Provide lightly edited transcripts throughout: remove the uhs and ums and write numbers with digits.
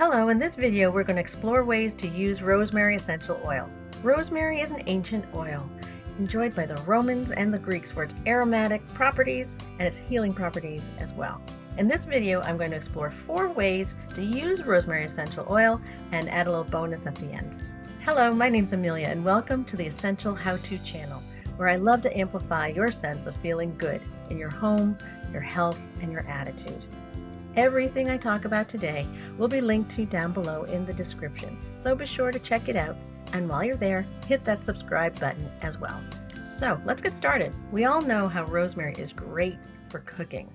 Hello, in this video we're going to explore ways to use rosemary essential oil. Rosemary is an ancient oil, enjoyed by the Romans and the Greeks for its aromatic properties and its healing properties as well. In this video I'm going to explore 4 ways to use rosemary essential oil and add a little bonus at the end. Hello, my name's Amelia and welcome to the Essential How-To channel, where I love to amplify your sense of feeling good in your home, your health, and your attitude. Everything I talk about today will be linked to down below in the description, so be sure to check it out, and while you're there, hit that subscribe button as well. So let's get started. We all know how rosemary is great for cooking,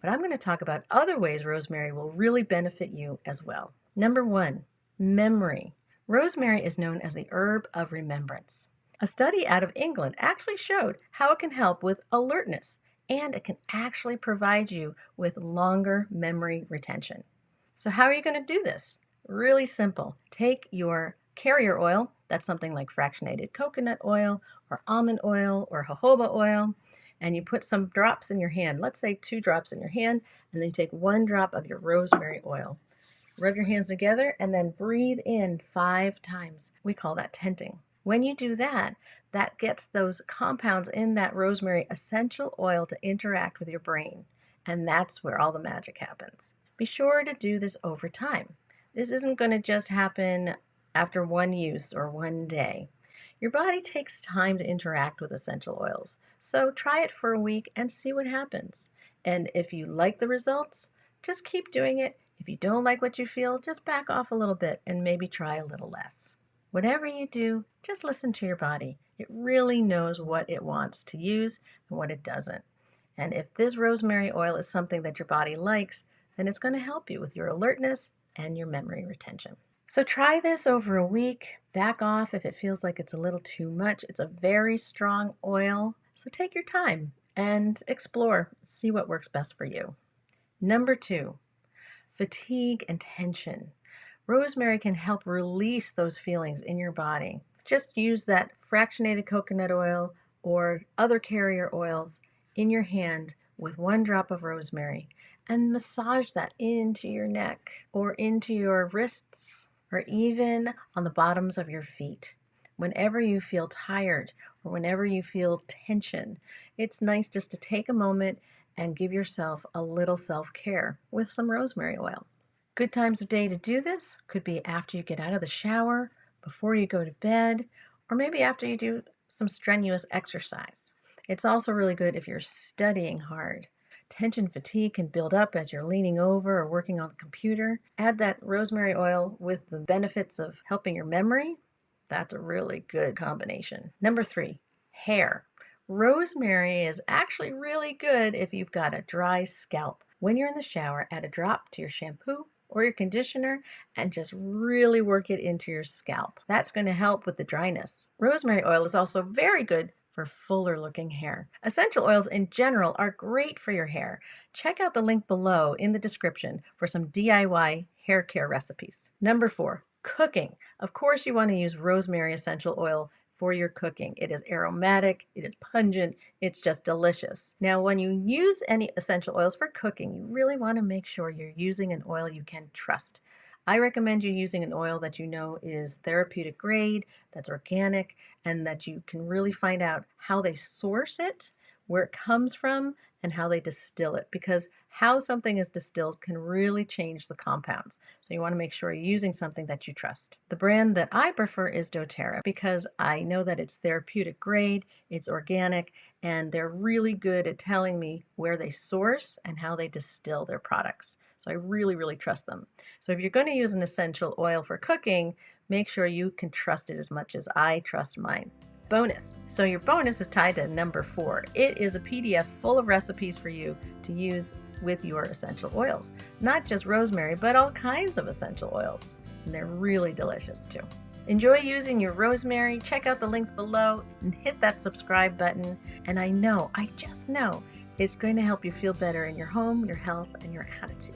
but I'm going to talk about other ways rosemary will really benefit you as well. Number 1, memory. Rosemary is known as the herb of remembrance. A study out of England actually showed how it can help with alertness, and it can actually provide you with longer memory retention. So how are you going to do this? Really simple. Take your carrier oil, that's something like fractionated coconut oil or almond oil or jojoba oil, and you put some drops in your hand, let's say 2 drops in your hand, and then you take 1 drop of your rosemary oil. Rub your hands together and then breathe in 5 times. We call that tenting. When you do that, that gets those compounds in that rosemary essential oil to interact with your brain, and that's where all the magic happens. Be sure to do this over time. This isn't going to just happen after one use or one day. Your body takes time to interact with essential oils, so try it for a week and see what happens. And if you like the results, just keep doing it. If you don't like what you feel, just back off a little bit and maybe try a little less. Whatever you do, just listen to your body. It really knows what it wants to use and what it doesn't. And if this rosemary oil is something that your body likes, then it's going to help you with your alertness and your memory retention. So try this over a week. Back off if it feels like it's a little too much. It's a very strong oil, so take your time and explore. See what works best for you. Number 2, fatigue and tension. Rosemary can help release those feelings in your body. Just use that fractionated coconut oil or other carrier oils in your hand with 1 drop of rosemary and massage that into your neck or into your wrists or even on the bottoms of your feet. Whenever you feel tired or whenever you feel tension, it's nice just to take a moment and give yourself a little self-care with some rosemary oil. Good times of day to do this could be after you get out of the shower, before you go to bed, or maybe after you do some strenuous exercise. It's also really good if you're studying hard. Tension fatigue can build up as you're leaning over or working on the computer. Add that rosemary oil with the benefits of helping your memory. That's a really good combination. Number 3, hair. Rosemary is actually really good if you've got a dry scalp. When you're in the shower, add a drop to your shampoo or your conditioner and just really work it into your scalp. That's going to help with the dryness. Rosemary oil is also very good for fuller looking hair. Essential oils in general are great for your hair. Check out the link below in the description for some DIY hair care recipes. Number 4, cooking. Of course you want to use rosemary essential oil for your cooking. It is aromatic, it is pungent, it's just delicious. Now, when you use any essential oils for cooking, you really want to make sure you're using an oil you can trust. I recommend you using an oil that you know is therapeutic grade, that's organic, and that you can really find out how they source it, where it comes from, and how they distill it, because how something is distilled can really change the compounds. So you want to make sure you're using something that you trust. The brand that I prefer is doTERRA because I know that it's therapeutic grade, it's organic, and they're really good at telling me where they source and how they distill their products. So I really, really trust them. So if you're going to use an essential oil for cooking, make sure you can trust it as much as I trust mine. Bonus. So your bonus is tied to number 4. It is a PDF full of recipes for you to use with your essential oils. Not just rosemary, but all kinds of essential oils. And they're really delicious too. Enjoy using your rosemary. Check out the links below and hit that subscribe button. And I just know, it's going to help you feel better in your home, your health, and your attitude.